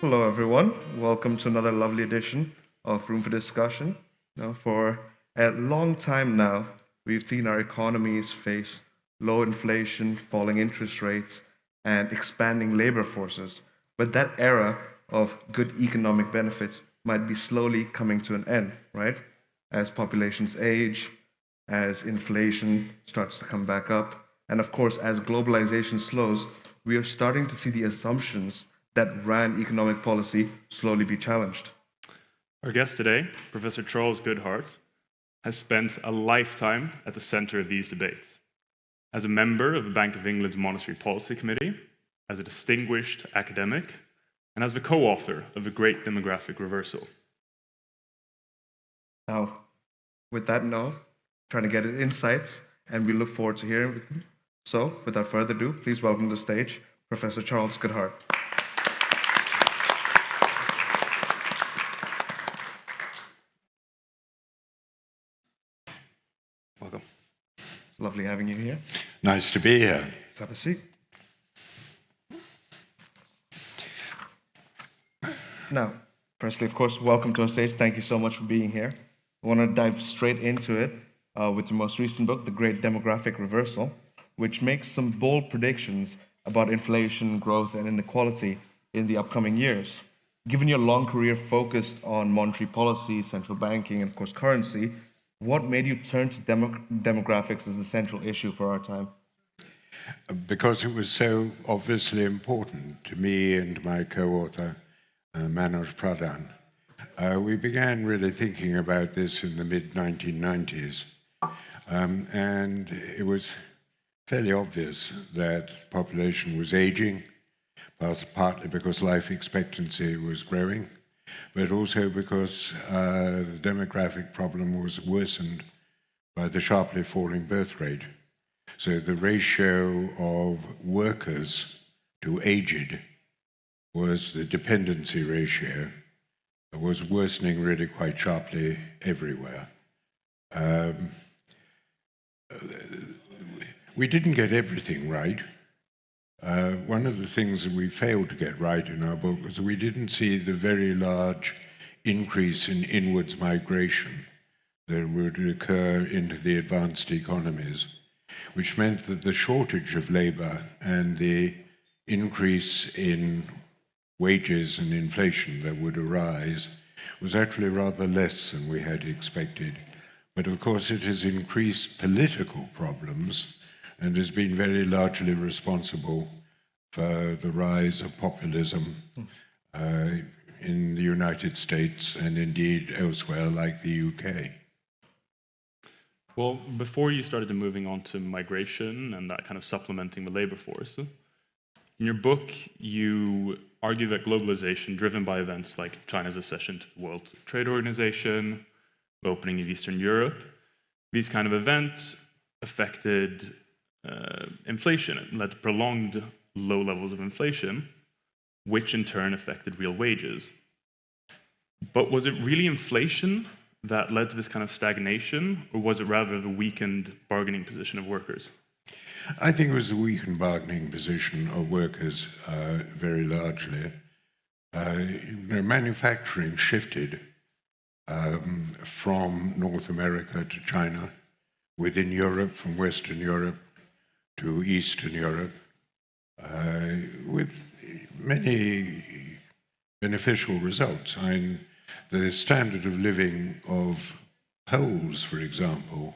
Hello, everyone. Welcome to another lovely edition of Room for Discussion. For a long time now, we've seen our economies face low inflation, falling interest rates, and expanding labor forces. But that era of good economic benefits might be slowly coming to an end, right? As populations age, as inflation starts to come back up, and of course, as globalization slows, we are starting to see the assumptions that ran economic policy slowly be challenged. Our guest today, Professor Charles Goodhart, has spent a lifetime at the center of these debates. As a member of the Bank of England's Monetary Policy Committee, as a distinguished academic, and as the co-author of The Great Demographic Reversal. Now, with that note, trying to get his insights, and we look forward to hearing from him. So, without further ado, please welcome to the stage Professor Charles Goodhart. Welcome. It's lovely having you here. Nice to be here. Let's have a seat. Now, firstly, of course, welcome to our stage. Thank you so much for being here. I want to dive straight into it with your most recent book, The Great Demographic Reversal, which makes some bold predictions about inflation, growth, and inequality in the upcoming years. Given your long career focused on monetary policy, central banking, and of course currency, what made you turn to demographics as the central issue for our time? Because it was so obviously important to me and my co-author, Manoj Pradhan. We began really thinking about this in the mid-1990s, and it was fairly obvious that population was aging, partly because life expectancy was growing, but also because the demographic problem was worsened by the sharply falling birth rate. So the ratio of workers to aged was the dependency ratio, was worsening really quite sharply everywhere. We didn't get everything right. One of the things that we failed to get right in our book was we didn't see the very large increase in inwards migration that would occur into the advanced economies, which meant that the shortage of labor and the increase in wages and inflation that would arise was actually rather less than we had expected. But of course it has increased political problems and has been very largely responsible for the rise of populism in the United States and indeed elsewhere like the UK. Well, before you started moving on to migration and that kind of supplementing the labor force, in your book, you argue that globalization, driven by events like China's accession to the World Trade Organization, the opening of Eastern Europe, these kind of events affected inflation. It led to prolonged low levels of inflation, which in turn affected real wages. But was it really inflation that led to this kind of stagnation, or was it rather the weakened bargaining position of workers? I think it was the weakened bargaining position of workers very largely. Manufacturing shifted from North America to China, within Europe, from Western Europe to Eastern Europe, with many beneficial results. I mean, the standard of living of Poles, for example,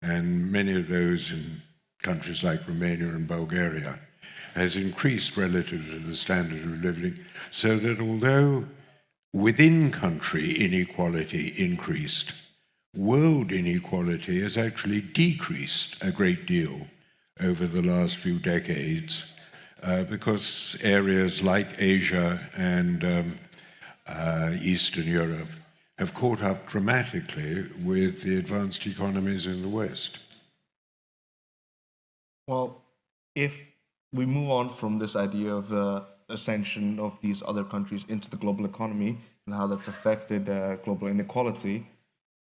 and many of those in countries like Romania and Bulgaria, has increased relative to the standard of living, so that although within country inequality increased, world inequality has actually decreased a great deal over the last few decades, because areas like Asia and Eastern Europe have caught up dramatically with the advanced economies in the West. Well, if we move on from this idea of the ascension of these other countries into the global economy and how that's affected global inequality,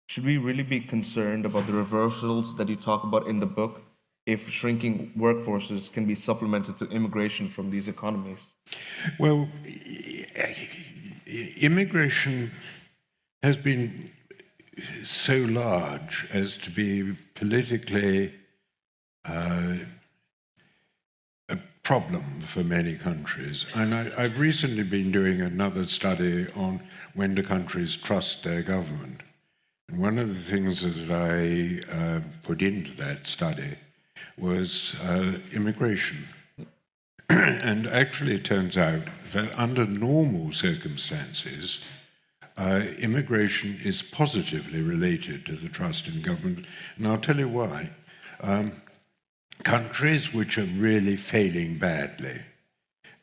should we really be concerned about the reversals that you talk about in the book if shrinking workforces can be supplemented to immigration from these economies? Well, immigration has been so large as to be politically a problem for many countries. And I've recently been doing another study on when do countries trust their government. And one of the things that I put into that study was immigration. And actually, it turns out that under normal circumstances, immigration is positively related to the trust in government. And I'll tell you why. Countries which are really failing badly,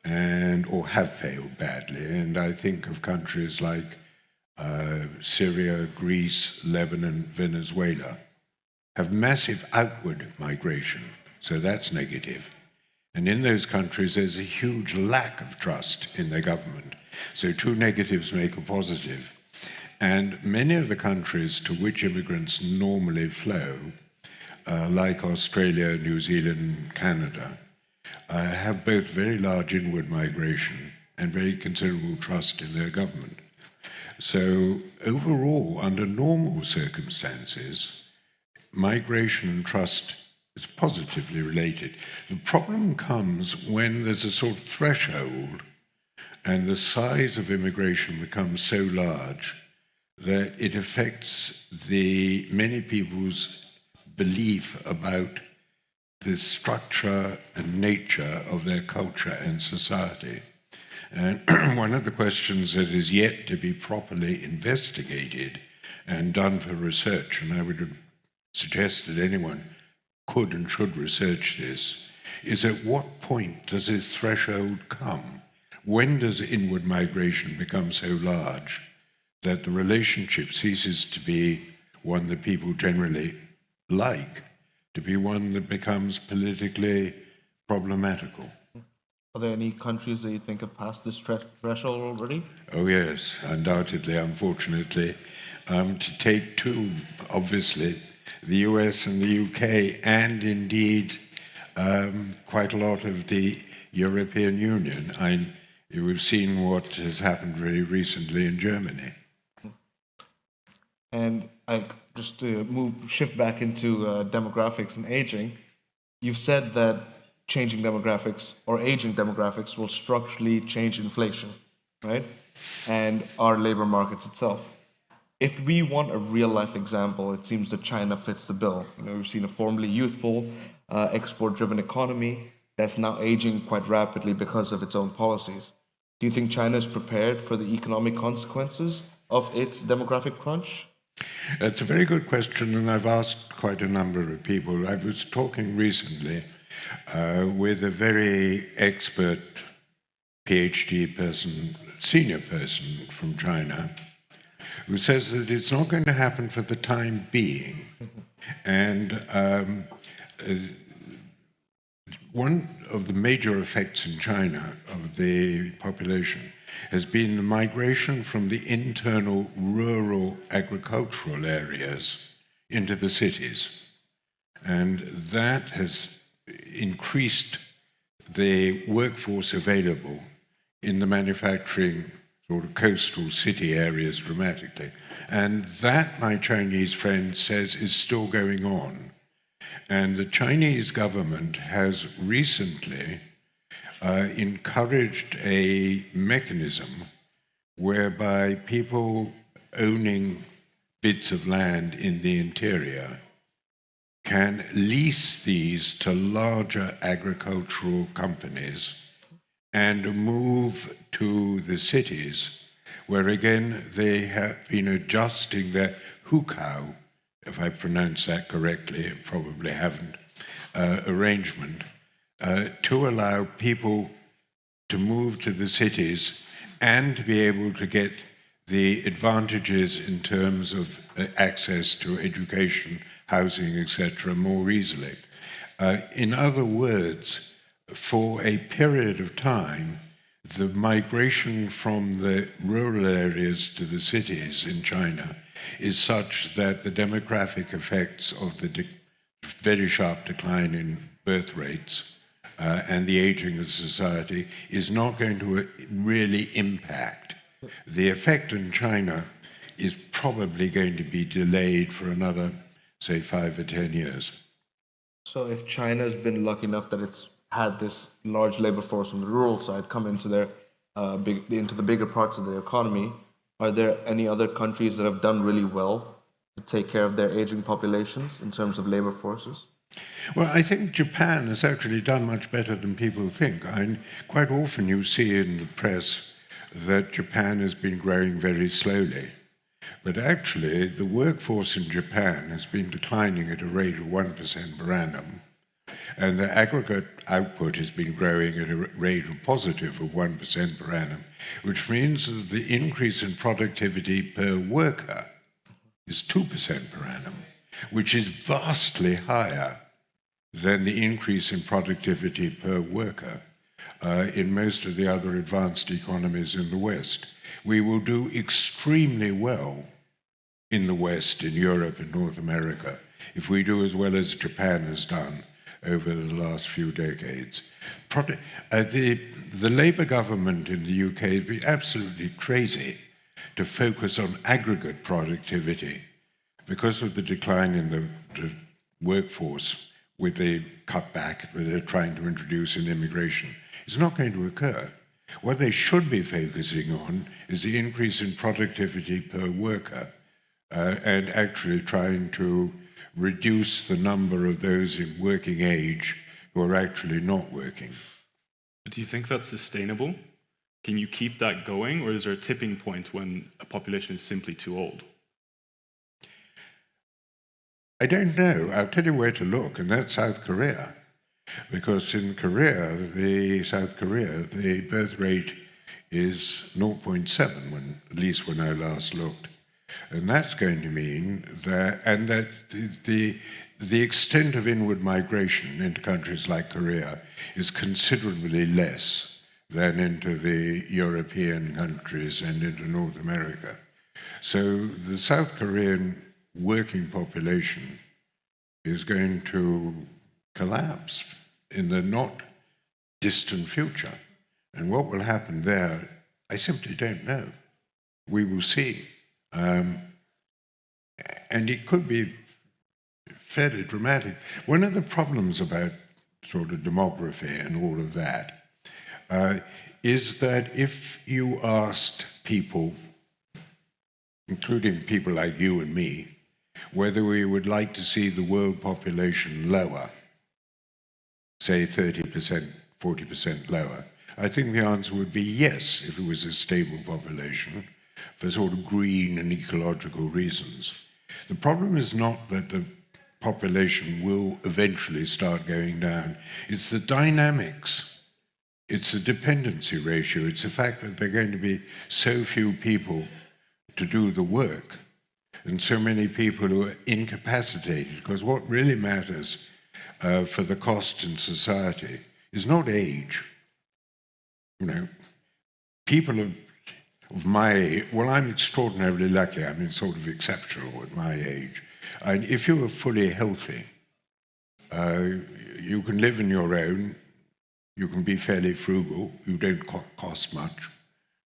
or have failed badly, and I think of countries like Syria, Greece, Lebanon, Venezuela, have massive outward migration, so that's negative. And in those countries, there's a huge lack of trust in their government. So two negatives make a positive. And many of the countries to which immigrants normally flow, like Australia, New Zealand, Canada, have both very large inward migration and very considerable trust in their government. So overall, under normal circumstances, migration and trust is positively related. The problem comes when there's a sort of threshold and the size of immigration becomes so large that it affects many people's belief about the structure and nature of their culture and society. And one of the questions that is yet to be properly investigated and done for research, and I would suggest that anyone could and should research this, is at what point does this threshold come? When does inward migration become so large that the relationship ceases to be one that people generally like, to be one that becomes politically problematical? Are there any countries that you think have passed this threshold already? Oh yes, undoubtedly, unfortunately. To take two, obviously, the US and the UK, and indeed quite a lot of the European Union. We've seen what has happened very recently in Germany. And just to shift back into demographics and aging, you've said that changing demographics or aging demographics will structurally change inflation, right? And our labor markets itself. If we want a real-life example, it seems that China fits the bill. We've seen a formerly youthful, export-driven economy that's now aging quite rapidly because of its own policies. Do you think China is prepared for the economic consequences of its demographic crunch? That's a very good question, and I've asked quite a number of people. I was talking recently with a very expert PhD person, senior person from China, who says that it's not going to happen for the time being. And one of the major effects in China of the population has been the migration from the internal rural agricultural areas into the cities. And that has increased the workforce available in the manufacturing sort of coastal city areas dramatically. And that, my Chinese friend says, is still going on. And the Chinese government has recently encouraged a mechanism whereby people owning bits of land in the interior can lease these to larger agricultural companies and move to the cities, where again they have been adjusting their hukao, if I pronounce that correctly, I probably haven't, arrangement to allow people to move to the cities and to be able to get the advantages in terms of access to education, housing, etc., more easily. In other words, for a period of time, the migration from the rural areas to the cities in China is such that the demographic effects of the very sharp decline in birth rates and the aging of society is not going to really impact. The effect in China is probably going to be delayed for another, say, 5 or 10 years. So if China's been lucky enough that it's had this large labor force on the rural side come into their into the bigger parts of their economy, are there any other countries that have done really well to take care of their aging populations in terms of labor forces? Well, I think Japan has actually done much better than people think. Quite often you see in the press that Japan has been growing very slowly. But actually, the workforce in Japan has been declining at a rate of 1% per annum, and the aggregate output has been growing at a rate of positive of 1% per annum, which means that the increase in productivity per worker is 2% per annum, which is vastly higher than the increase in productivity per worker in most of the other advanced economies in the West. We will do extremely well in the West, in Europe, in North America, if we do as well as Japan has done over the last few decades. The Labour government in the UK has been absolutely crazy to focus on aggregate productivity because of the decline in the workforce with the cutback that they're trying to introduce in immigration. It's not going to occur. What they should be focusing on is the increase in productivity per worker and actually trying to reduce the number of those in working age who are actually not working. Do you think that's sustainable? Can you keep that going, or is there a tipping point when a population is simply too old? I don't know. I'll tell you where to look, and that's South Korea. Because in South Korea, the birth rate is 0.7, at least when I last looked. And that's going to mean that the extent of inward migration into countries like Korea is considerably less than into the European countries and into North America. So the South Korean working population is going to collapse in the not distant future. And what will happen there, I simply don't know. We will see. And it could be fairly dramatic. One of the problems about sort of demography and all of that is that if you asked people, including people like you and me, whether we would like to see the world population lower, say 30%, 40% lower, I think the answer would be yes, if it was a stable population, for sort of green and ecological reasons. The problem is not that the population will eventually start going down. It's the dynamics. It's the dependency ratio. It's the fact that there are going to be so few people to do the work and so many people who are incapacitated. Because what really matters for the cost in society is not age. You know, people of my age, well, I'm extraordinarily lucky. I mean, sort of exceptional at my age. And if you are fully healthy, you can live on your own, you can be fairly frugal, you don't cost much,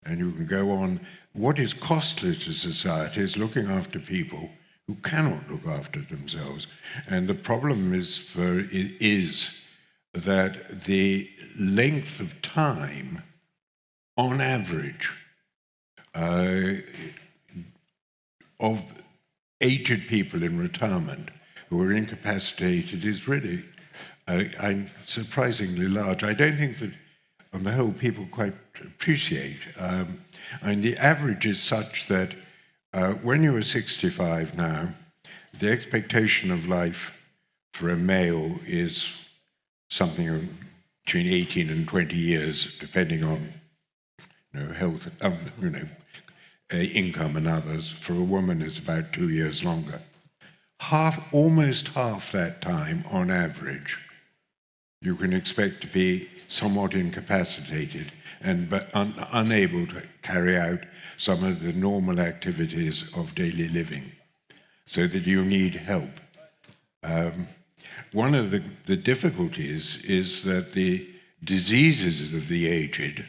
and you can go on. What is costly to society is looking after people who cannot look after themselves. And the problem is that the length of time, on average, of aged people in retirement who are incapacitated is really surprisingly large. I don't think that, on the whole, people quite appreciate. And the average is such that when you are 65 now, the expectation of life for a male is something between 18 and 20 years, depending on health, income and others. For a woman, it's about 2 years longer. Almost half that time, on average, you can expect to be somewhat incapacitated but unable to carry out some of the normal activities of daily living, so that you need help. One of the difficulties is that the diseases of the aged,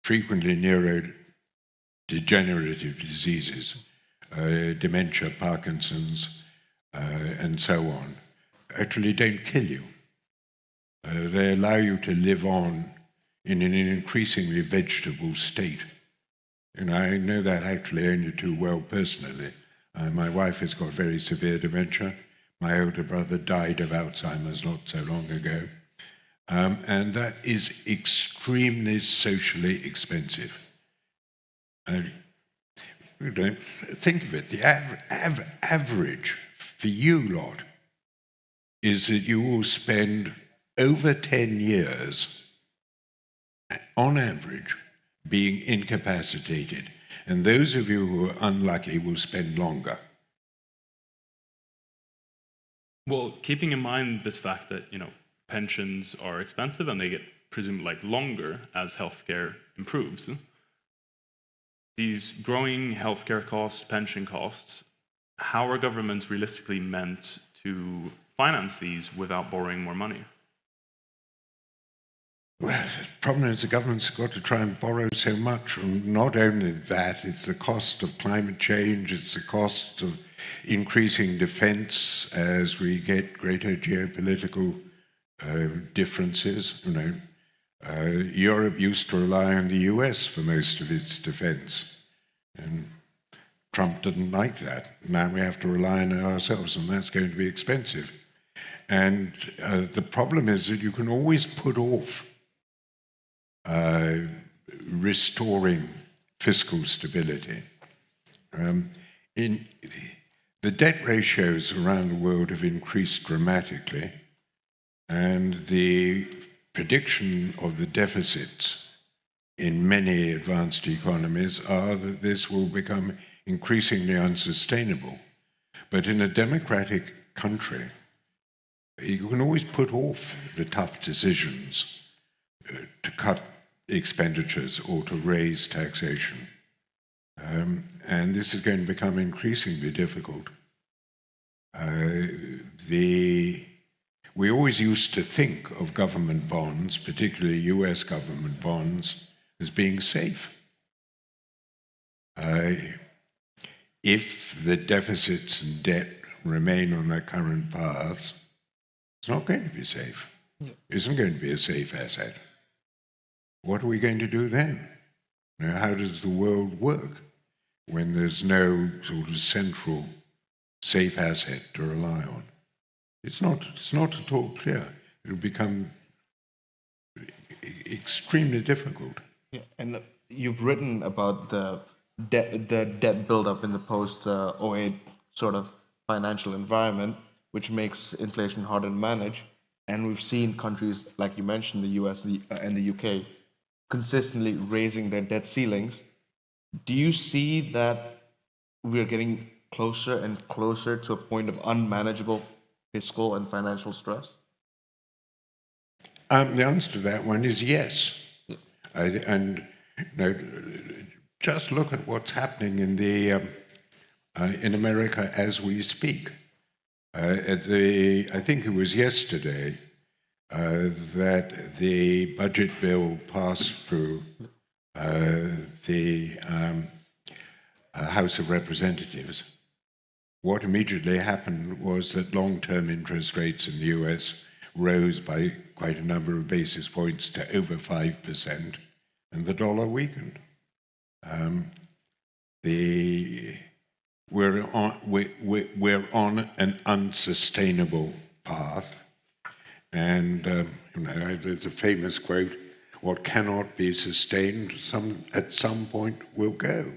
frequently neurodegenerative diseases, dementia, Parkinson's, and so on, actually don't kill you. They allow you to live on in an increasingly vegetable state. And I know that actually only too well personally. My wife has got very severe dementia. My older brother died of Alzheimer's not so long ago. And that is extremely socially expensive. Think of it, the average for you lot is that you will spend over 10 years, on average, being incapacitated. And those of you who are unlucky will spend longer. Well, keeping in mind this fact that, pensions are expensive and they get presumed longer as healthcare improves. These growing healthcare costs, pension costs, how are governments realistically meant to finance these without borrowing more money? Well, the problem is the government's got to try and borrow so much, and not only that, it's the cost of climate change, it's the cost of increasing defense as we get greater geopolitical differences. Europe used to rely on the US for most of its defense, and Trump didn't like that. Now we have to rely on it ourselves, and that's going to be expensive. And the problem is that you can always put off restoring fiscal stability. The debt ratios around the world have increased dramatically, and the prediction of the deficits in many advanced economies are that this will become increasingly unsustainable. But in a democratic country, you can always put off the tough decisions to cut expenditures or to raise taxation. And this is going to become increasingly difficult. We always used to think of government bonds, particularly US government bonds, as being safe. If the deficits and debt remain on their current paths, it's not going to be safe. It isn't going to be a safe asset. What are we going to do then? How does the world work when there's no sort of central safe asset to rely on? It's not at all clear. It'll become extremely difficult. Yeah, and you've written about the debt buildup in the post-08 sort of financial environment, which makes inflation harder to manage. And we've seen countries, like you mentioned, the US and the UK, consistently raising their debt ceilings. Do you see that we're getting closer and closer to a point of unmanageable fiscal and financial stress? The answer to that one is yes. Just look at what's happening in America as we speak. I think it was yesterday that the budget bill passed through the House of Representatives. What immediately happened was that long-term interest rates in the US rose by quite a number of basis points to over 5%, and the dollar weakened. We're on an unsustainable path, and there's a famous quote: "What cannot be sustained, at some point will go."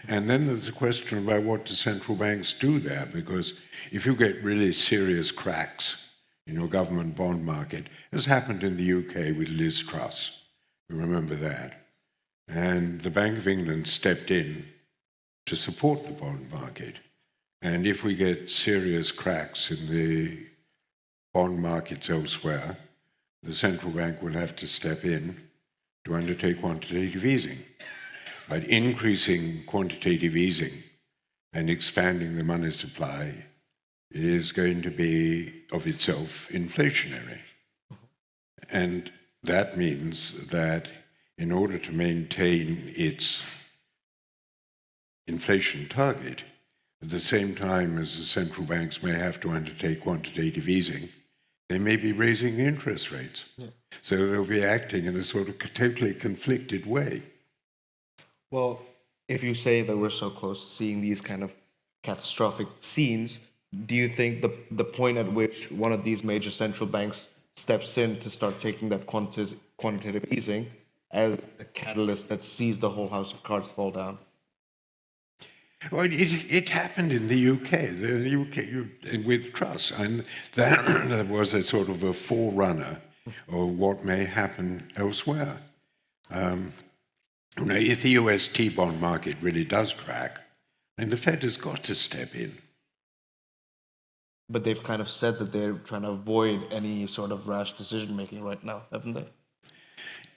And then there's a question about what do central banks do there, because if you get really serious cracks in your government bond market, as happened in the UK with Liz Truss, you remember that, and the Bank of England stepped in to support the bond market. And if we get serious cracks in the bond markets elsewhere, the central bank will have to step in to undertake quantitative easing. But increasing quantitative easing and expanding the money supply is going to be of itself inflationary. And that means that in order to maintain its inflation target, at the same time as the central banks may have to undertake quantitative easing, they may be raising interest rates. Yeah. So they'll be acting in a sort of totally conflicted way. Well, if you say that we're so close to seeing these kind of catastrophic scenes, do you think the point at which one of these major central banks steps in to start taking that quantitative easing as a catalyst that sees the whole house of cards fall down? Well, it happened in the UK. The UK with Truss, and that was a sort of a forerunner of what may happen elsewhere. If the US T-bond market really does crack, then the Fed has got to step in. But they've kind of said that they're trying to avoid any sort of rash decision-making right now, haven't they?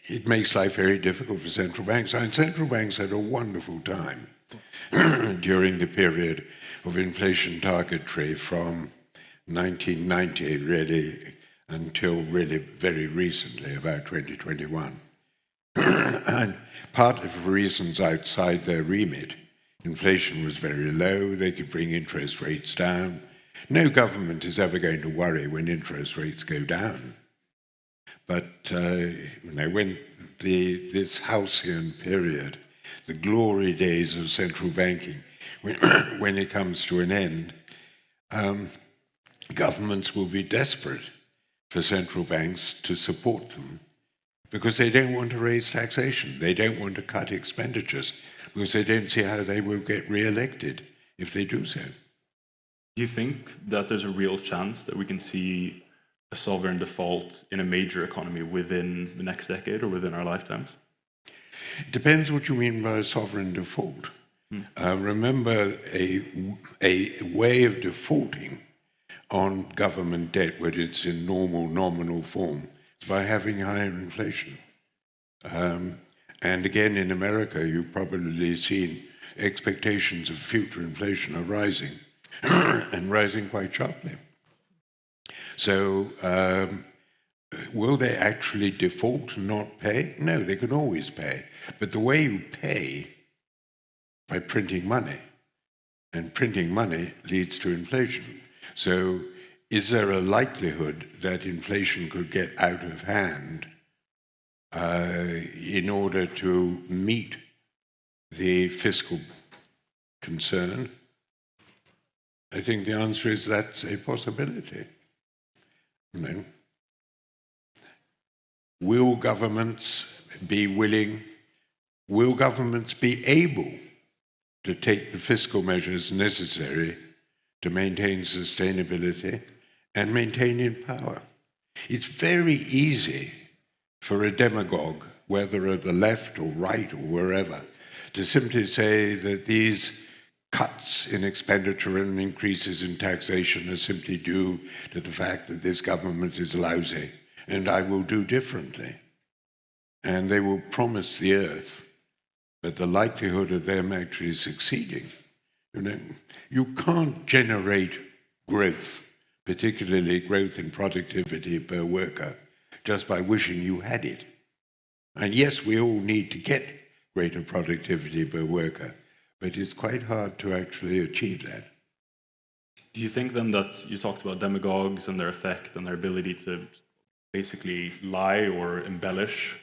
It makes life very difficult for central banks. And central banks had a wonderful time during the period of inflation targetry from 1990 really until really very recently, about 2021. And part of the reasons outside their remit, inflation was very low, they could bring interest rates down. No government is ever going to worry when interest rates go down. But when this halcyon period, the glory days of central banking, when it comes to an end, governments will be desperate for central banks to support them because they don't want to raise taxation. They don't want to cut expenditures because they don't see how they will get re-elected if they do so. Do you think that there's a real chance that we can see a sovereign default in a major economy within the next decade or within our lifetimes? It depends what you mean by a sovereign default. Remember, a way of defaulting on government debt when it's in normal nominal form is by having higher inflation. And again, in America, you've probably seen expectations of future inflation are rising and rising quite sharply. So will they actually default and not pay? No, they can always pay. But the way you pay, by printing money, and printing money leads to inflation. So is there a likelihood that inflation could get out of hand in order to meet the fiscal concern? I think the answer is that's a possibility. Will governments be willing, will governments be able to take the fiscal measures necessary to maintain sustainability and maintain in power? It's very easy for a demagogue, whether at the left or right or wherever, to simply say that these cuts in expenditure and increases in taxation are simply due to the fact that this government is lousy and I will do differently. And they will promise the earth, but the likelihood of them actually succeeding, you can't generate growth, particularly growth in productivity per worker, just by wishing you had it. And yes, we all need to get greater productivity per worker, but it's quite hard to actually achieve that. Do you think then that you talked about demagogues and their effect and their ability to basically lie or embellish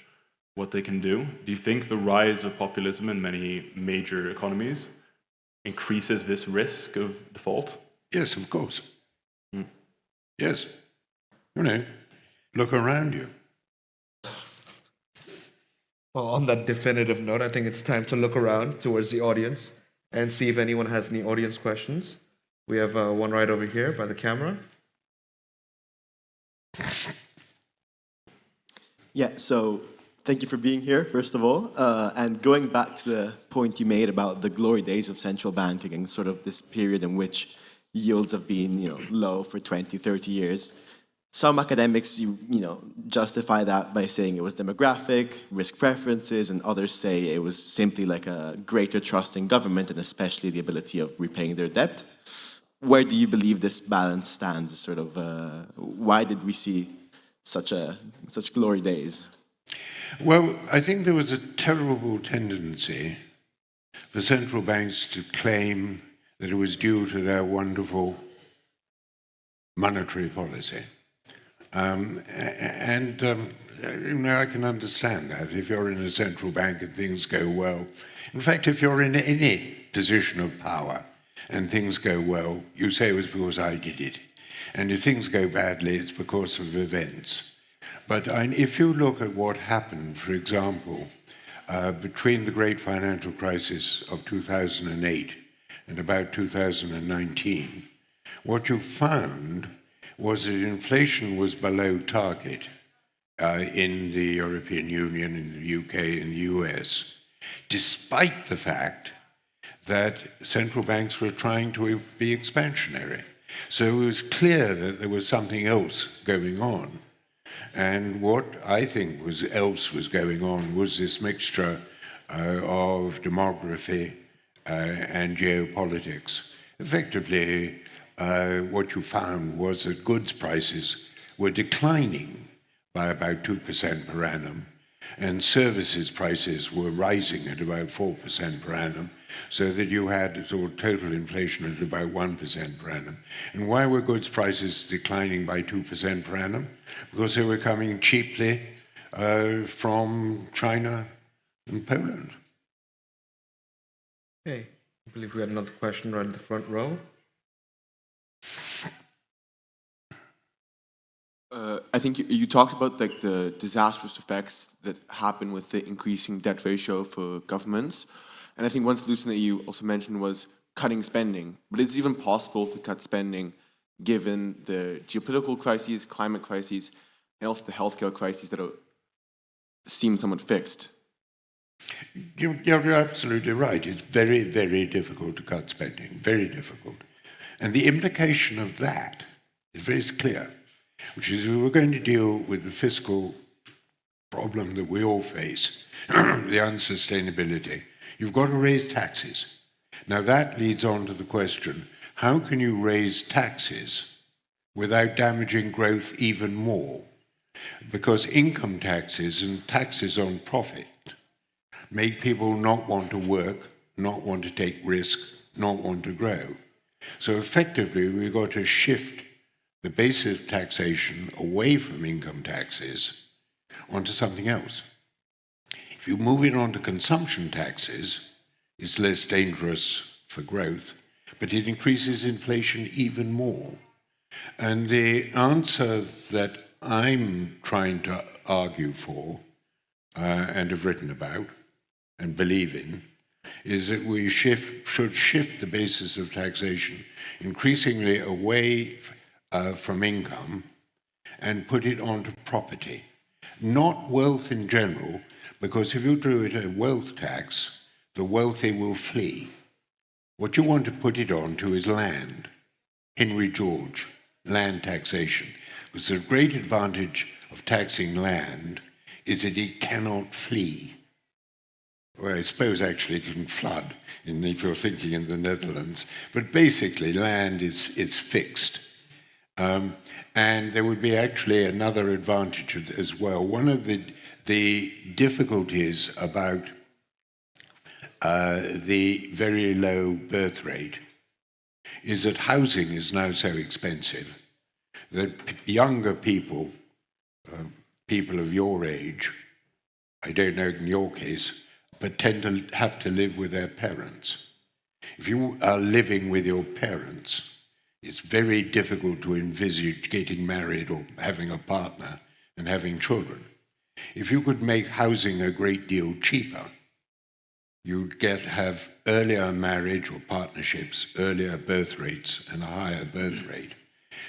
what they can do? Do you think the rise of populism in many major economies increases this risk of default? Yes, of course. Yes. Look around you. Well, on that definitive note, I think it's time to look around towards the audience and see if anyone has any audience questions. We have one right over here by the camera. Yeah, so thank you for being here, first of all. And going back to the point you made about the glory days of central banking and sort of this period in which yields have been low for 20, 30 years. Some academics, justify that by saying it was demographic, risk preferences, and others say it was simply like a greater trust in government and especially the ability of repaying their debt. where do you believe this balance stands? Sort of, why did we see such glory days? Well, I think there was a terrible tendency for central banks to claim that it was due to their wonderful monetary policy. I can understand that if you're in a central bank and things go well. In fact, if you're in any position of power and things go well, you say it was because I did it. And if things go badly, it's because of events. But if you look at what happened, for example, between the great financial crisis of 2008 and about 2019, what you found was that inflation was below target in the European Union, in the UK, and the US, despite the fact that central banks were trying to be expansionary. So it was clear that there was something else going on. And what I think was going on was this mixture of demography and geopolitics. Effectively, what you found was that goods prices were declining by about 2% per annum, and services prices were rising at about 4% per annum, so that you had sort of total inflation at about 1% per annum. And why were goods prices declining by 2% per annum? Because they were coming cheaply from China and Poland. Okay, I believe we had another question right in the front row. I think you talked about like the disastrous effects that happen with the increasing debt ratio for governments. And I think one solution that you also mentioned was cutting spending. But it's even possible to cut spending given the geopolitical crises, climate crises, and also the healthcare crises that seem somewhat fixed. You're absolutely right. It's very, very difficult to cut spending, very difficult. And the implication of that is very clear, which is we were going to deal with the fiscal problem that we all face, the unsustainability. You've got to raise taxes. Now that leads on to the question, how can you raise taxes without damaging growth even more? Because income taxes and taxes on profit make people not want to work, not want to take risks, not want to grow. So effectively, we've got to shift the basis of taxation away from income taxes onto something else. If you move it onto consumption taxes, it's less dangerous for growth, but it increases inflation even more. And the answer that I'm trying to argue for and have written about and believe in is that we should shift the basis of taxation increasingly away from income and put it onto property. Not wealth in general, because if you do it a wealth tax, the wealthy will flee. What you want to put it onto is land. Henry George, land taxation. Because the great advantage of taxing land is that it cannot flee. Well, I suppose actually it can flood, if you're thinking in the Netherlands. But basically, land is fixed. And there would be actually another advantage as well. One of the difficulties about the very low birth rate is that housing is now so expensive that younger people, people of your age, I don't know in your case, but tend to have to live with their parents. If you are living with your parents, it's very difficult to envisage getting married or having a partner and having children. If you could make housing a great deal cheaper, you'd have earlier marriage or partnerships, earlier birth rates, and a higher birth rate.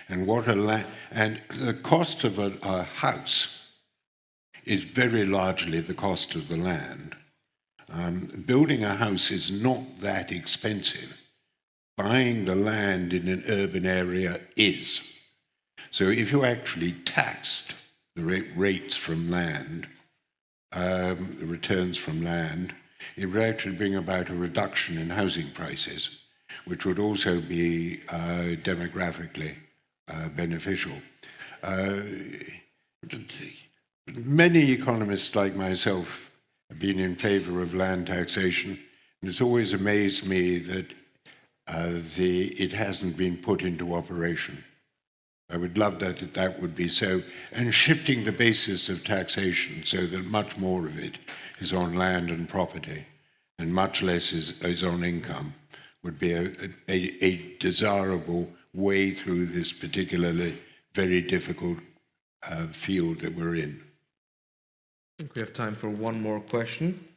And the cost of a house is very largely the cost of the land. Building a house is not that expensive. Buying the land in an urban area is. So if you actually taxed the rates from land, the returns from land, it would actually bring about a reduction in housing prices, which would also be demographically beneficial. Many economists like myself have been in favor of land taxation, and it's always amazed me that it hasn't been put into operation. I would love that that would be so, and shifting the basis of taxation so that much more of it is on land and property, and much less is on income, would be a desirable way through this particularly very difficult field that we're in. I think we have time for one more question.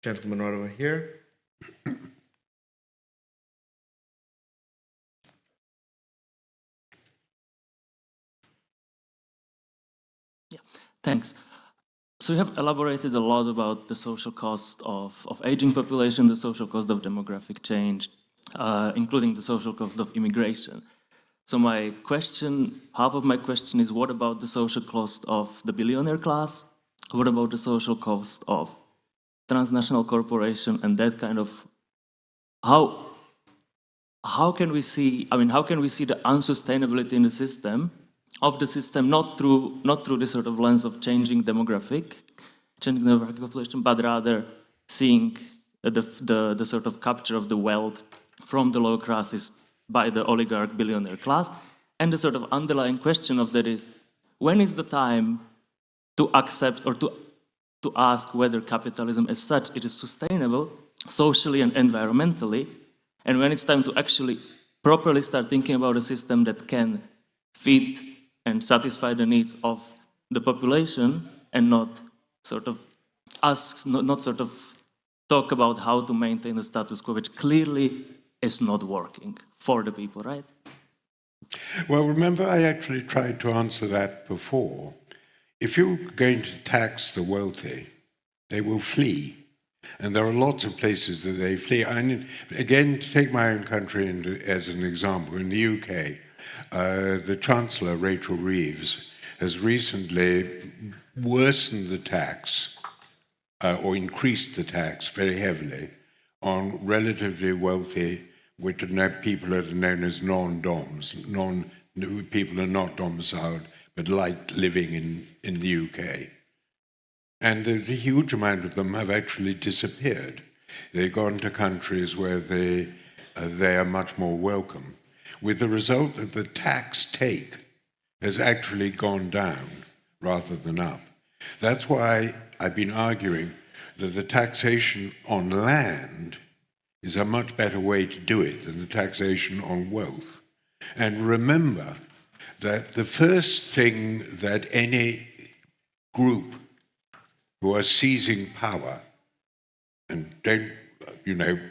Gentleman right over here. Thanks. So you have elaborated a lot about the social cost of aging population, the social cost of demographic change, including the social cost of immigration. So my question, half of my question is, what about the social cost of the billionaire class? What about the social cost of transnational corporation and that kind of, how can we see, how can we see the unsustainability in the system, not through this sort of lens of changing demographic population, but rather seeing the sort of capture of the wealth from the lower classes by the oligarch billionaire class. And the sort of underlying question of that is, when is the time to accept or to ask whether capitalism as such it is sustainable socially and environmentally, and when it's time to actually properly start thinking about a system that can feed and satisfy the needs of the population and not sort of talk about how to maintain the status quo, which clearly is not working for the people, right? Well, remember, I actually tried to answer that before. If you're going to tax the wealthy, they will flee. And there are lots of places that they flee. Again, to take my own country as an example, in the UK, the Chancellor, Rachel Reeves, has recently worsened the tax, or increased the tax very heavily on relatively wealthy, which are people that are known as non-doms, people are not domiciled, but like living in the UK. And a huge amount of them have actually disappeared. They've gone to countries where they are much more welcome, with the result that the tax take has actually gone down rather than up. That's why I've been arguing that the taxation on land is a much better way to do it than the taxation on wealth. And remember that the first thing that any group who are seizing power, and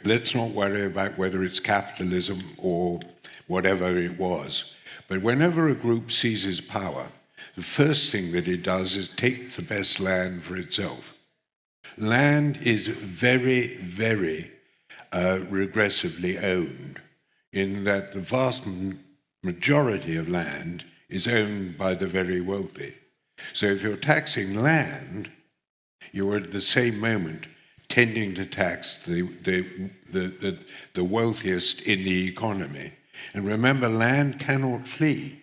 let's not worry about whether it's capitalism or whatever it was, but whenever a group seizes power, the first thing that it does is take the best land for itself. Land is very, very regressively owned, in that the vast majority of land is owned by the very wealthy. So if you're taxing land, you're at the same moment tending to tax the wealthiest in the economy. And remember, land cannot flee.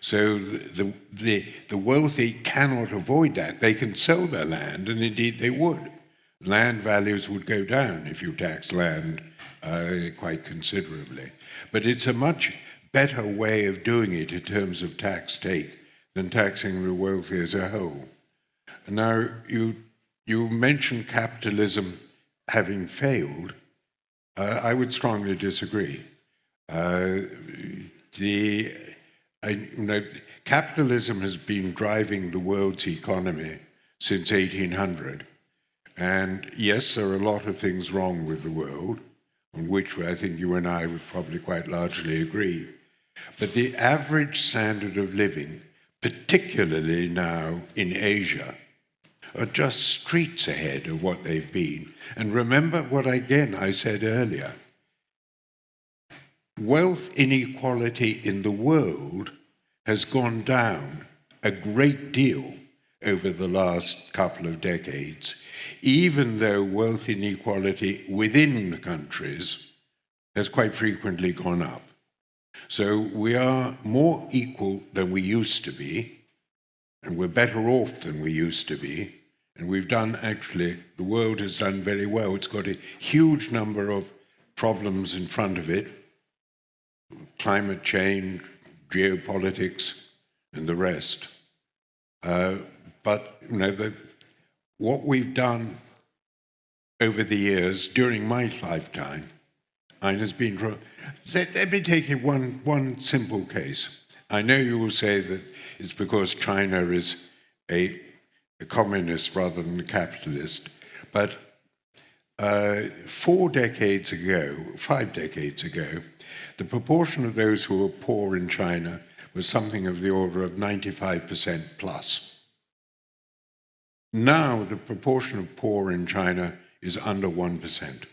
So the wealthy cannot avoid that. They can sell their land, and indeed they would. Land values would go down if you tax land quite considerably. But it's a much better way of doing it in terms of tax take than taxing the wealthy as a whole. Now, you mentioned capitalism having failed. I would strongly disagree. Capitalism has been driving the world's economy since 1800. And yes, there are a lot of things wrong with the world, on which I think you and I would probably quite largely agree. But the average standard of living, particularly now in Asia, are just streets ahead of what they've been. And remember what, again, I said earlier. Wealth inequality in the world has gone down a great deal over the last couple of decades, even though wealth inequality within the countries has quite frequently gone up. So we are more equal than we used to be, and we're better off than we used to be. And we've done, actually, the world has done very well. It's got a huge number of problems in front of it: climate change, geopolitics, and the rest. But what we've done over the years, during my lifetime, has been. Let me take it one simple case. I know you will say that it's because China is a communist rather than a capitalist, but 5 decades ago, the proportion of those who were poor in China was something of the order of 95% plus. Now the proportion of poor in China is under 1%. It's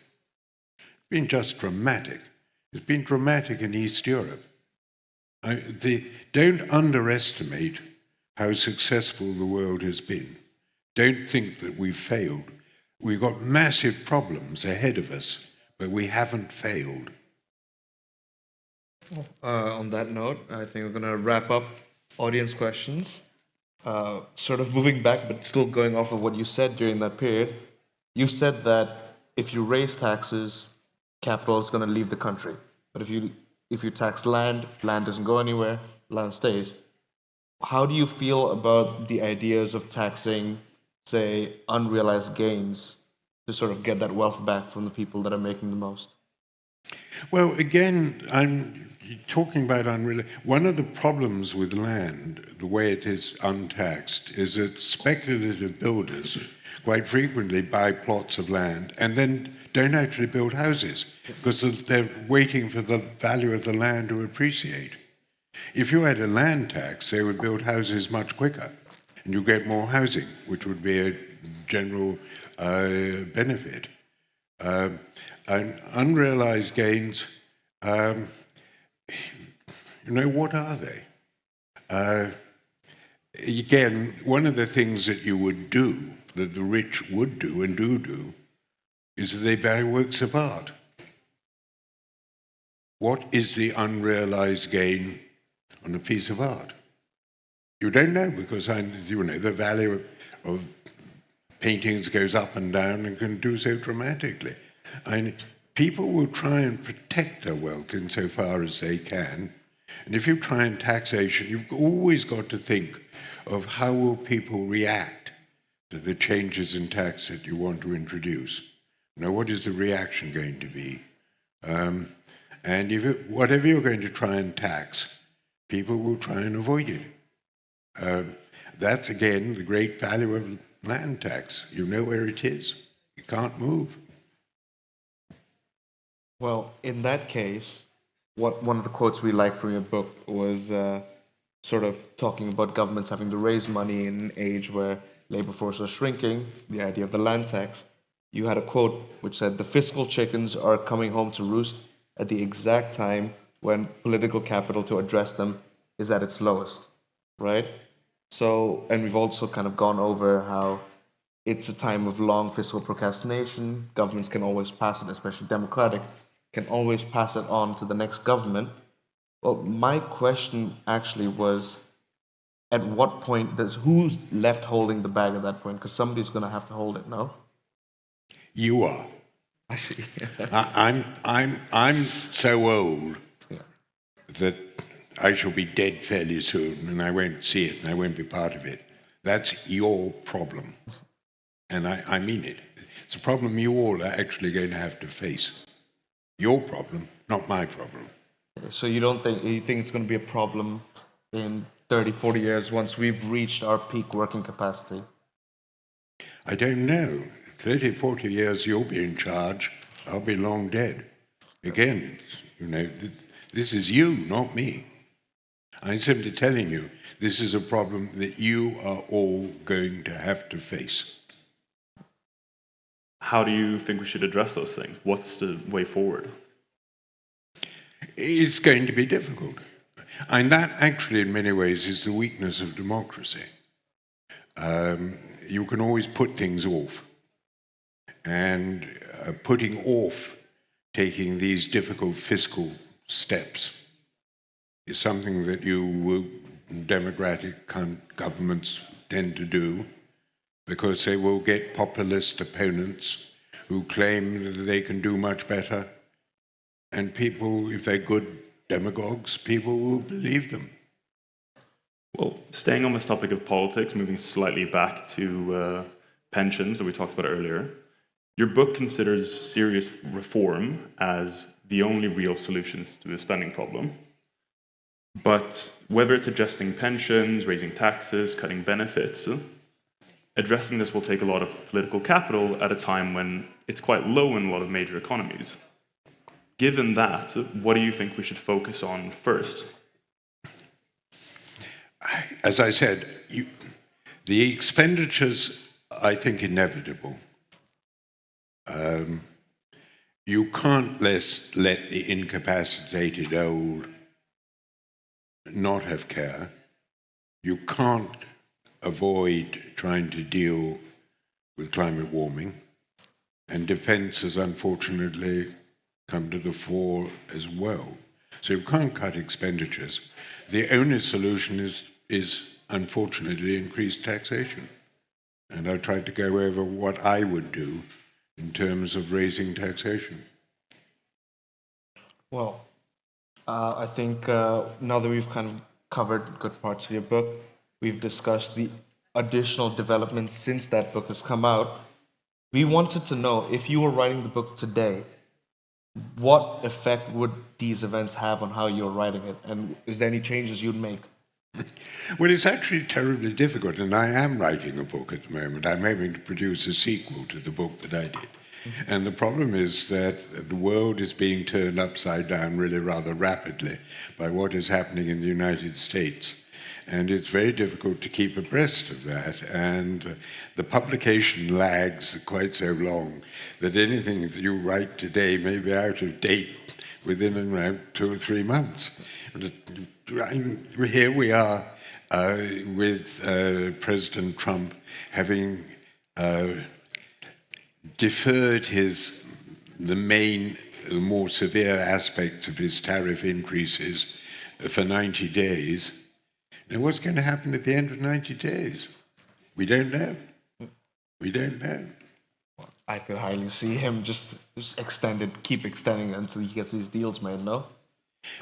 been just dramatic. It's been dramatic in East Europe. Don't underestimate how successful the world has been. Don't think that we've failed. We've got massive problems ahead of us, but we haven't failed. On that note, I think we're going to wrap up audience questions. Sort of moving back, but still going off of what you said during that period. You said that if you raise taxes, capital is going to leave the country. But if you tax land, land doesn't go anywhere, land stays. How do you feel about the ideas of taxing, say, unrealized gains to sort of get that wealth back from the people that are making the most? Well, again, I'm talking about unrealized. One of the problems with land, the way it is untaxed, is that speculative builders quite frequently buy plots of land and then don't actually build houses because they're waiting for the value of the land to appreciate. If you had a land tax, they would build houses much quicker and you get more housing, which would be a general benefit. And unrealized gains, what are they? Again, one of the things that you would do, that the rich would do and do, is that they buy works of art. What is the unrealized gain on a piece of art? You don't know, because the value of paintings goes up and down and can do so dramatically. And people will try and protect their wealth insofar as they can. And if you try and taxation, you've always got to think of how will people react to the changes in tax that you want to introduce. Now, what is the reaction going to be? And whatever you're going to try and tax, people will try and avoid it. That's, again, the great value of land tax. You know where it is. You can't move. Well, in that case, one of the quotes we liked from your book was sort of talking about governments having to raise money in an age where labor force are shrinking, the idea of the land tax. You had a quote which said, "The fiscal chickens are coming home to roost at the exact time when political capital to address them is at its lowest," right? So, and we've also kind of gone over how it's a time of long fiscal procrastination. Governments can always pass it, especially democratic, can always pass it on to the next government. Well, my question actually was, at what point who's left holding the bag at that point? Because somebody's going to have to hold it, no? You are. I see. I'm so old that I shall be dead fairly soon, and I won't see it, and I won't be part of it. That's your problem, and I mean it. It's a problem you all are actually going to have to face. Your problem, not my problem. So you think it's going to be a problem in 30, 40 years once we've reached our peak working capacity? I don't know. 30, 40 years you'll be in charge, I'll be long dead. Again, this is you, not me. I'm simply telling you, this is a problem that you are all going to have to face. How do you think we should address those things? What's the way forward? It's going to be difficult. And that actually, in many ways, is the weakness of democracy. You can always put things off. And putting off taking these difficult fiscal steps is something that democratic governments tend to do, because they will get populist opponents who claim that they can do much better. And people, if they're good demagogues, people will believe them. Well, staying on this topic of politics, moving slightly back to pensions that we talked about earlier, your book considers serious reform as the only real solutions to the spending problem. But whether it's adjusting pensions, raising taxes, cutting benefits, addressing this will take a lot of political capital at a time when it's quite low in a lot of major economies. Given that, what do you think we should focus on first? As I said, the expenditures, I think, inevitable. You can't let the incapacitated old not have care. You can't avoid trying to deal with climate warming. And defense has unfortunately come to the fore as well. So you can't cut expenditures. The only solution is unfortunately increased taxation. And I tried to go over what I would do in terms of raising taxation. Well, I think now that we've kind of covered good parts of your book, we've discussed the additional developments since that book has come out. We wanted to know, if you were writing the book today, what effect would these events have on how you're writing it? And is there any changes you'd make? Well, it's actually terribly difficult, and I am writing a book at the moment. I'm aiming to produce a sequel to the book that I did. And the problem is that the world is being turned upside down really rather rapidly by what is happening in the United States. And it's very difficult to keep abreast of that. And the publication lags quite so long that anything that you write today may be out of date within around 2 or 3 months. Here we are with President Trump having deferred the more severe aspects of his tariff increases for 90 days. Now, what's going to happen at the end of 90 days? We don't know. We don't know. I could hardly see him just keep extending until he gets these deals made, no?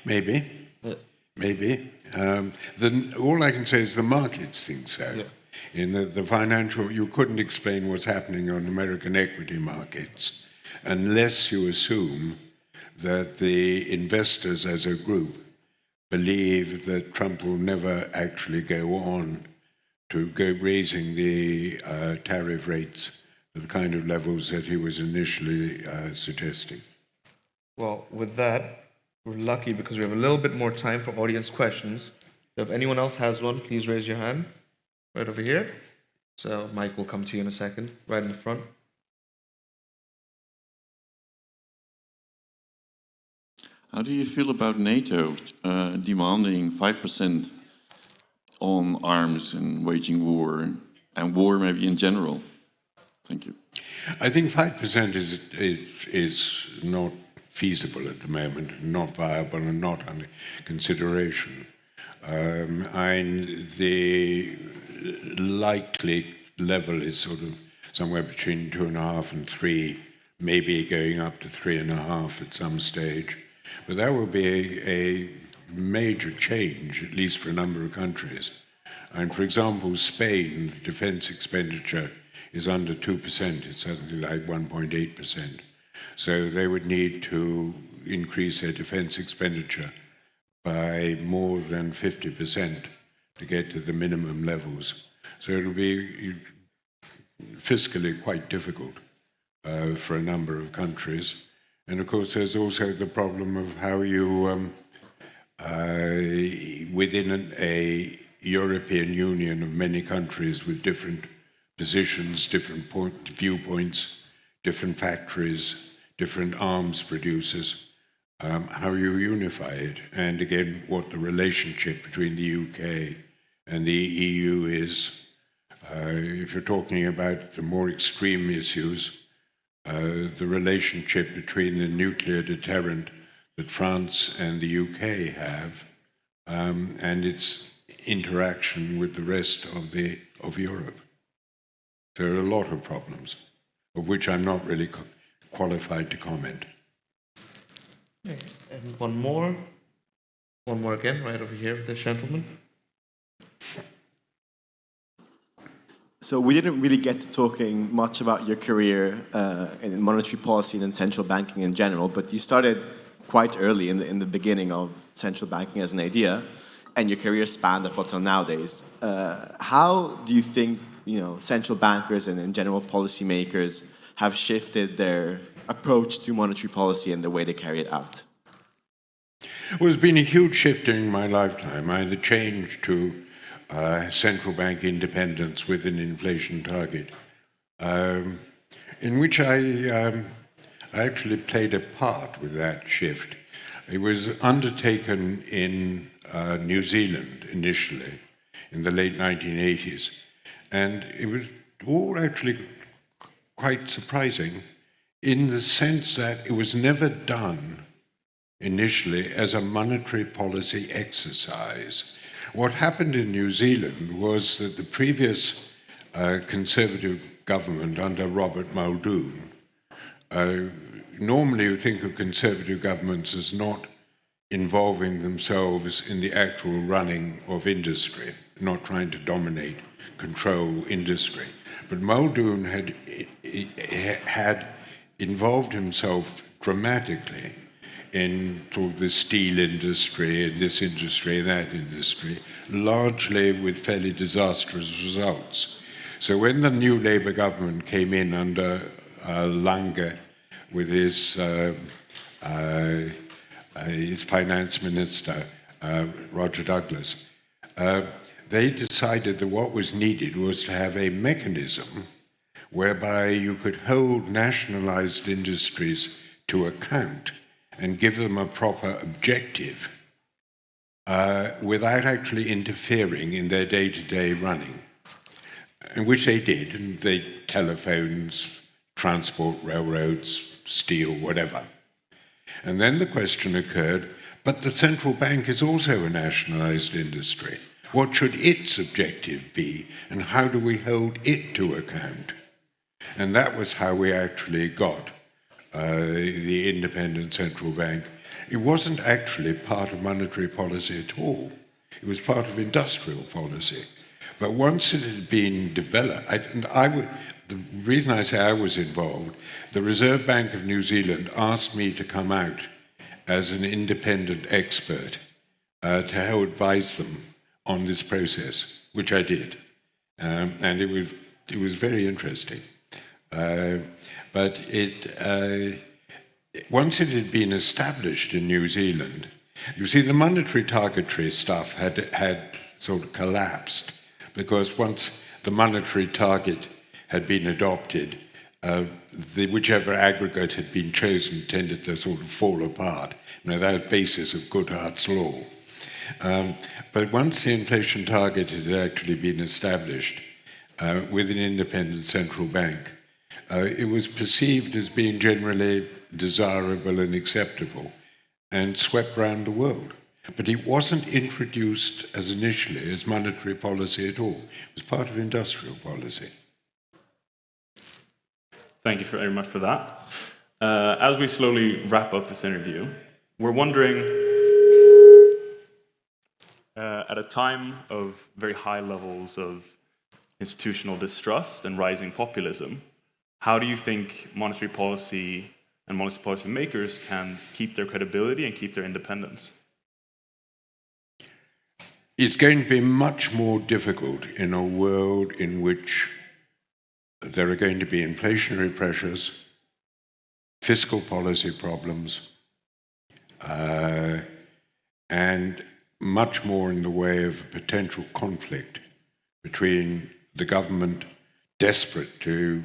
Maybe. Yeah. Maybe. All I can say is the markets think so. Yeah. In the financial, you couldn't explain what's happening on American equity markets unless you assume that the investors as a group believe that Trump will never actually go on to go raising the tariff rates to the kind of levels that he was initially suggesting. Well, with that, we're lucky because we have a little bit more time for audience questions. So if anyone else has one, please raise your hand right over here. So Mike will come to you in a second, right in the front. How do you feel about NATO demanding 5% on arms and waging war, and war maybe in general? Thank you. I think 5% is not feasible at the moment, not viable and not under consideration. The likely level is sort of somewhere between 2.5 and 3, maybe going up to 3.5 at some stage. But that will be a major change, at least for a number of countries. And for example, Spain, defense expenditure is under 2%, it's something like 1.8%. So they would need to increase their defense expenditure by more than 50% to get to the minimum levels. So it'll be fiscally quite difficult for a number of countries. And of course, there's also the problem of how you, within a European Union of many countries with different positions, different viewpoints, different factories, different arms producers, how you unify it. And again, what the relationship between the UK and the EU is. If you're talking about the more extreme issues, the relationship between the nuclear deterrent that France and the UK have and its interaction with the rest of Europe. There are a lot of problems, of which I'm not really qualified to comment. Okay, and one more again, right over here with this gentleman. So we didn't really get to talking much about your career in monetary policy and in central banking in general, but you started quite early in the beginning of central banking as an idea, and your career spanned up until nowadays. How do you think central bankers and in general policymakers have shifted their approach to monetary policy and the way they carry it out? Well, there's been a huge shift in my lifetime. The change to central bank independence with an inflation target, in which I actually played a part with that shift. It was undertaken in New Zealand initially in the late 1980s, and it was all actually quite surprising in the sense that it was never done initially as a monetary policy exercise. What happened in New Zealand was that the previous Conservative government under Robert Muldoon, normally you think of Conservative governments as not involving themselves in the actual running of industry, not trying to dominate, control industry. But Muldoon had involved himself dramatically in sort of the steel industry, and this industry, and that industry, largely with fairly disastrous results. So when the new Labour government came in under Lange with his finance minister, Roger Douglas, they decided that what was needed was to have a mechanism whereby you could hold nationalized industries to account and give them a proper objective without actually interfering in their day-to-day running, and which they did, and they telephones, transport, railroads, steel, whatever. And then the question occurred, but the central bank is also a nationalized industry. What should its objective be, and how do we hold it to account? And that was how we actually got the independent central bank. It wasn't actually part of monetary policy at all. It was part of industrial policy. But once it had been developed, the reason I say I was involved, the Reserve Bank of New Zealand asked me to come out as an independent expert to help advise them on this process, which I did. And it was very interesting. But once it had been established in New Zealand, you see, the monetary targetry stuff had sort of collapsed, because once the monetary target had been adopted, whichever aggregate had been chosen tended to sort of fall apart, that basis of Goodhart's law. But once the inflation target had actually been established with an independent central bank, it was perceived as being generally desirable and acceptable and swept around the world. But it wasn't introduced as initially as monetary policy at all. It was part of industrial policy. Thank you very much for that. As we slowly wrap up this interview, we're wondering, at a time of very high levels of institutional distrust and rising populism, how do you think monetary policy and monetary policy makers can keep their credibility and keep their independence? It's going to be much more difficult in a world in which there are going to be inflationary pressures, fiscal policy problems, and much more in the way of a potential conflict between the government desperate to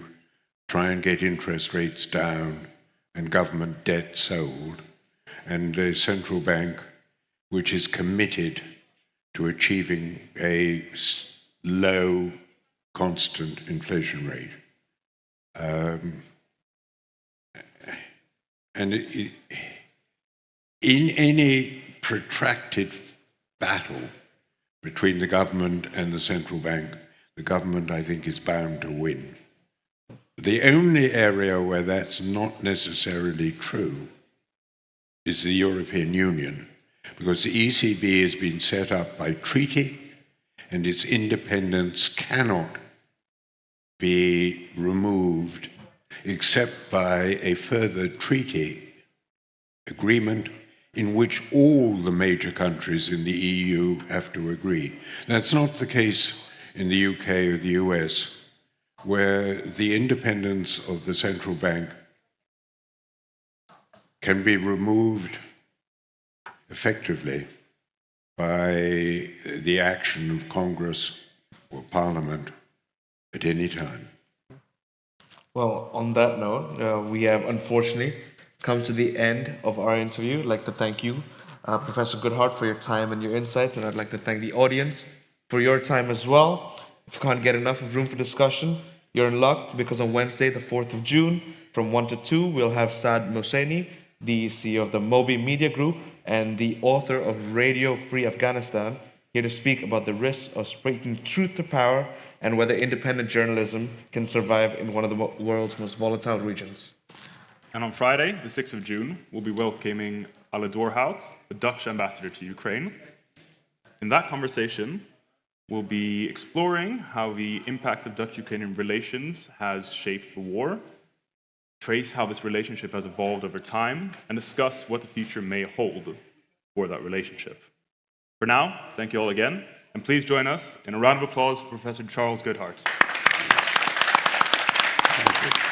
try and get interest rates down and government debt sold, and a central bank which is committed to achieving a low, constant inflation rate. And in any protracted battle between the government and the central bank, the government, I think, is bound to win. The only area where that's not necessarily true is the European Union, because the ECB has been set up by treaty, and its independence cannot be removed except by a further treaty agreement in which all the major countries in the EU have to agree. That's not the case in the UK or the US, where the independence of the central bank can be removed effectively by the action of Congress or Parliament at any time. Well, on that note, we have unfortunately come to the end of our interview. I'd like to thank you, Professor Goodhart, for your time and your insights, and I'd like to thank the audience for your time as well. If you can't get enough of room for discussion, you're in luck, because on Wednesday, the 4th of June, from 1 to 2, we'll have Saad Mohseni, the CEO of the Mobi Media Group and the author of Radio Free Afghanistan, here to speak about the risks of speaking truth to power and whether independent journalism can survive in one of the world's most volatile regions. And on Friday, the 6th of June, we'll be welcoming Alle Doorhout, the Dutch ambassador to Ukraine. In that conversation, we'll be exploring how the impact of Dutch-Ukrainian relations has shaped the war, trace how this relationship has evolved over time, and discuss what the future may hold for that relationship. For now, thank you all again, and please join us in a round of applause for Professor Charles Goodhart. Thank you.